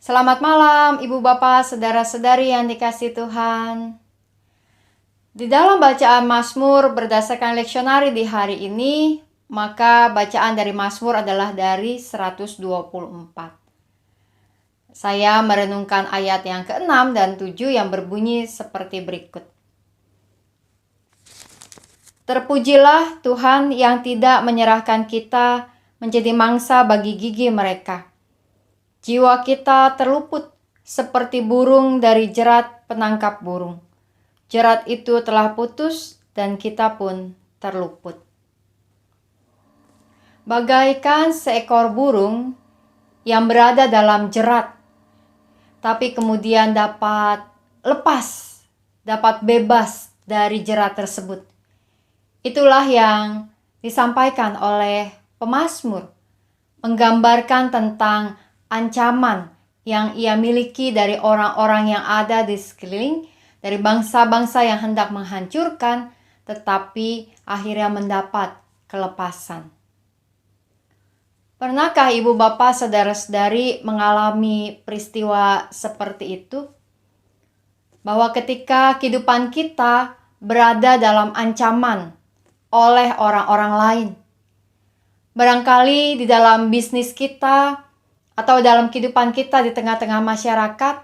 Selamat malam, Ibu Bapak, Saudara-saudari yang dikasihi Tuhan. Di dalam bacaan Mazmur berdasarkan leksionari di hari ini, maka bacaan dari Mazmur adalah dari 124. Saya merenungkan ayat yang ke-6 dan 7 yang berbunyi seperti berikut. Terpujilah Tuhan yang tidak menyerahkan kita menjadi mangsa bagi gigi mereka. Jiwa kita terluput seperti burung dari jerat penangkap burung. Jerat itu telah putus dan kita pun terluput. Bagaikan seekor burung yang berada dalam jerat, tapi kemudian dapat lepas, dapat bebas dari jerat tersebut. Itulah yang disampaikan oleh pemazmur, menggambarkan tentang ancaman yang ia miliki dari orang-orang yang ada di sekeliling, dari bangsa-bangsa yang hendak menghancurkan, tetapi akhirnya mendapat kelepasan. Pernahkah ibu bapak, saudara-saudari mengalami peristiwa seperti itu? Bahwa ketika kehidupan kita berada dalam ancaman oleh orang-orang lain, barangkali di dalam bisnis kita, atau dalam kehidupan kita di tengah-tengah masyarakat,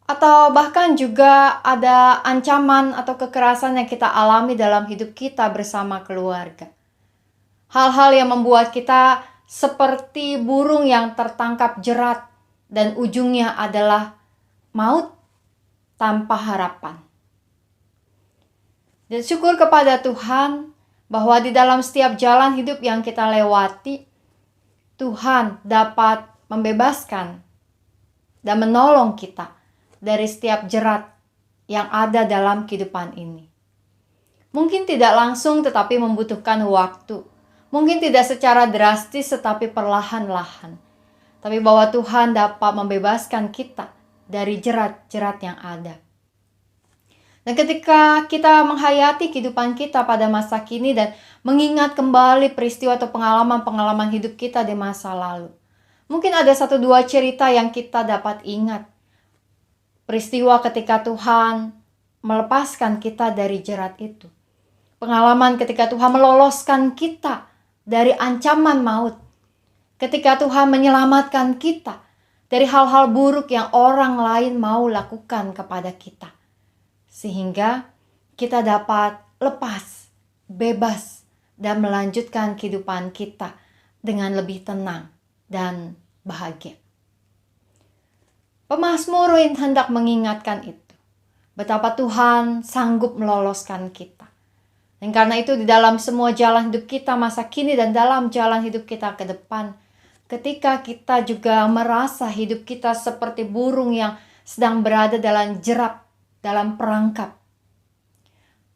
atau bahkan juga ada ancaman atau kekerasan yang kita alami dalam hidup kita bersama keluarga. Hal-hal yang membuat kita seperti burung yang tertangkap jerat dan ujungnya adalah maut tanpa harapan. Dan syukur kepada Tuhan bahwa di dalam setiap jalan hidup yang kita lewati, Tuhan dapat membebaskan dan menolong kita dari setiap jerat yang ada dalam kehidupan ini. Mungkin tidak langsung tetapi membutuhkan waktu. Mungkin tidak secara drastis tetapi perlahan-lahan. Tapi bahwa Tuhan dapat membebaskan kita dari jerat-jerat yang ada. Dan ketika kita menghayati kehidupan kita pada masa kini dan mengingat kembali peristiwa atau pengalaman-pengalaman hidup kita di masa lalu, mungkin ada 1-2 cerita yang kita dapat ingat. Peristiwa ketika Tuhan melepaskan kita dari jerat itu. Pengalaman ketika Tuhan meloloskan kita dari ancaman maut. Ketika Tuhan menyelamatkan kita dari hal-hal buruk yang orang lain mau lakukan kepada kita. Sehingga kita dapat lepas, bebas, dan melanjutkan kehidupan kita dengan lebih tenang dan bahagia. Pemazmur hendak mengingatkan itu, betapa Tuhan sanggup meloloskan kita. Dan karena itu di dalam semua jalan hidup kita masa kini dan dalam jalan hidup kita ke depan, ketika kita juga merasa hidup kita seperti burung yang sedang berada dalam jerat, dalam perangkap,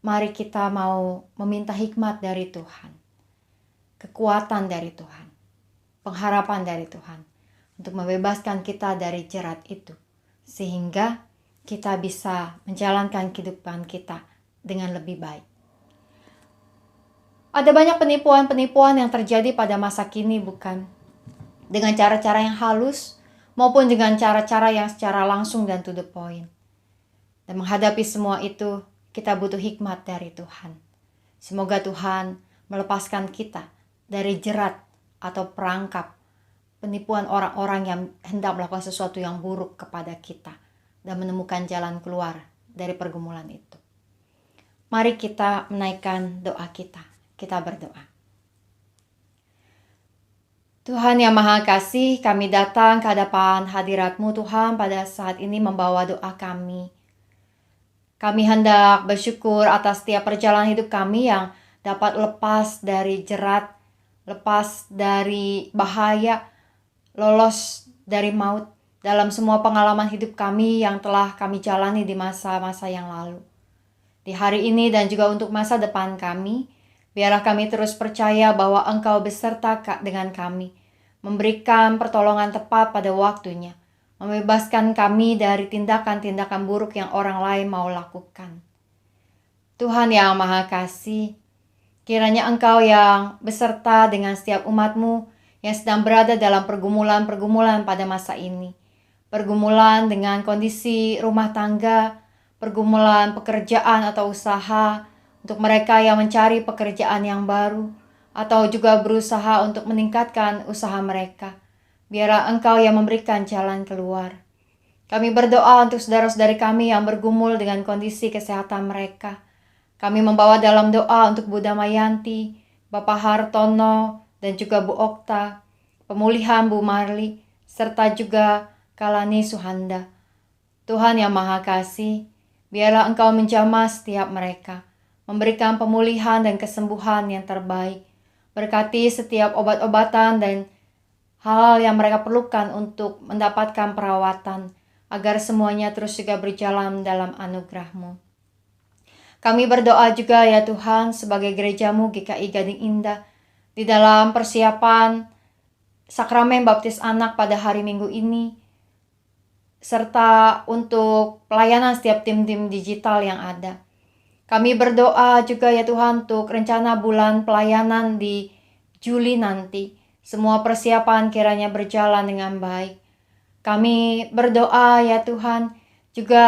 mari kita mau meminta hikmat dari Tuhan, kekuatan dari Tuhan, pengharapan dari Tuhan untuk membebaskan kita dari jerat itu, sehingga kita bisa menjalankan kehidupan kita dengan lebih baik. Ada banyak penipuan-penipuan yang terjadi pada masa kini, bukan? Dengan cara-cara yang halus maupun dengan cara-cara yang secara langsung dan to the point. Dan menghadapi semua itu, kita butuh hikmat dari Tuhan. Semoga Tuhan melepaskan kita dari jerat atau perangkap penipuan orang-orang yang hendak melakukan sesuatu yang buruk kepada kita dan menemukan jalan keluar dari pergumulan itu. Mari kita menaikkan doa kita. Kita berdoa. Tuhan yang Maha Kasih, kami datang ke hadapan hadirat-Mu Tuhan pada saat ini membawa doa kami. Kami hendak bersyukur atas setiap perjalanan hidup kami yang dapat lepas dari jerat, lepas dari bahaya, lolos dari maut dalam semua pengalaman hidup kami yang telah kami jalani di masa-masa yang lalu. Di hari ini dan juga untuk masa depan kami, biarlah kami terus percaya bahwa Engkau beserta dengan kami, memberikan pertolongan tepat pada waktunya, membebaskan kami dari tindakan-tindakan buruk yang orang lain mau lakukan. Tuhan yang Maha Kasih, kiranya Engkau yang beserta dengan setiap umat-Mu yang sedang berada dalam pergumulan-pergumulan pada masa ini, pergumulan dengan kondisi rumah tangga, pergumulan pekerjaan atau usaha, untuk mereka yang mencari pekerjaan yang baru, atau juga berusaha untuk meningkatkan usaha mereka. Biarlah Engkau yang memberikan jalan keluar. Kami berdoa untuk saudara-saudari kami yang bergumul dengan kondisi kesehatan mereka. Kami membawa dalam doa untuk Bu Damayanti, Bapak Hartono, dan juga Bu Okta, pemulihan Bu Marli, serta juga Kalani Suhanda. Tuhan yang Maha Kasih, biarlah Engkau menjamah setiap mereka, memberikan pemulihan dan kesembuhan yang terbaik. Berkati setiap obat-obatan dan hal-hal yang mereka perlukan untuk mendapatkan perawatan, agar semuanya terus juga berjalan dalam anugerah-Mu. Kami berdoa juga ya Tuhan sebagai gereja-Mu GKI Gading Indah, di dalam persiapan sakramen baptis anak pada hari Minggu ini, serta untuk pelayanan setiap tim-tim digital yang ada. Kami berdoa juga ya Tuhan untuk rencana bulan pelayanan di Juli nanti. Semua persiapan kiranya berjalan dengan baik. Kami berdoa ya Tuhan juga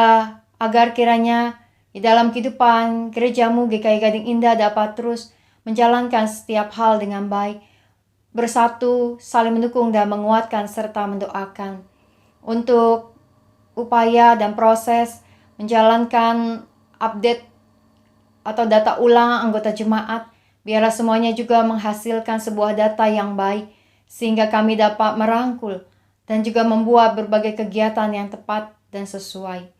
agar kiranya di dalam kehidupan gereja-Mu GKI Gading Indah dapat terus menjalankan setiap hal dengan baik, bersatu, saling mendukung dan menguatkan serta mendoakan untuk upaya dan proses menjalankan update atau data ulang anggota jemaat. Biarlah semuanya juga menghasilkan sebuah data yang baik, sehingga kami dapat merangkul dan juga membuat berbagai kegiatan yang tepat dan sesuai.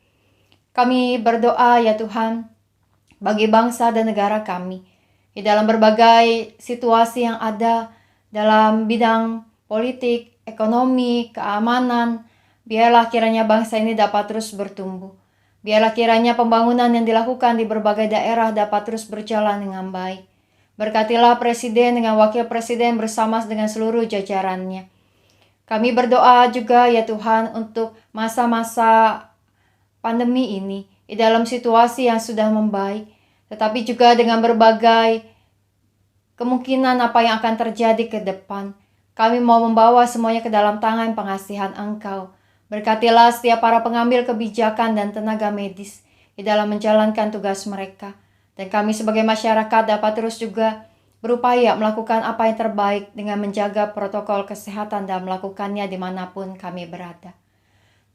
Kami berdoa ya Tuhan bagi bangsa dan negara kami, di dalam berbagai situasi yang ada dalam bidang politik, ekonomi, keamanan. Biarlah kiranya bangsa ini dapat terus bertumbuh. Biarlah kiranya pembangunan yang dilakukan di berbagai daerah dapat terus berjalan dengan baik. Berkatilah Presiden dengan Wakil Presiden bersama dengan seluruh jajarannya. Kami berdoa juga ya Tuhan untuk masa-masa pandemi ini, di dalam situasi yang sudah membaik, tetapi juga dengan berbagai kemungkinan apa yang akan terjadi ke depan. Kami mau membawa semuanya ke dalam tangan pengasihan Engkau. Berkatilah setiap para pengambil kebijakan dan tenaga medis di dalam menjalankan tugas mereka. Dan kami sebagai masyarakat dapat terus juga berupaya melakukan apa yang terbaik dengan menjaga protokol kesehatan dan melakukannya dimanapun kami berada.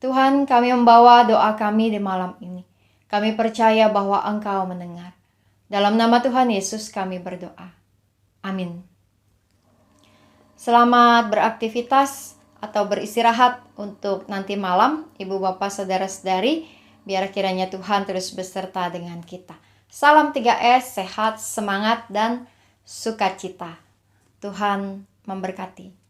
Tuhan, kami membawa doa kami di malam ini. Kami percaya bahwa Engkau mendengar. Dalam nama Tuhan Yesus kami berdoa. Amin. Selamat beraktivitas atau beristirahat untuk nanti malam, Ibu Bapak Saudara-saudari. Biar kiranya Tuhan terus beserta dengan kita. Salam 3S, sehat, semangat, dan sukacita. Tuhan memberkati.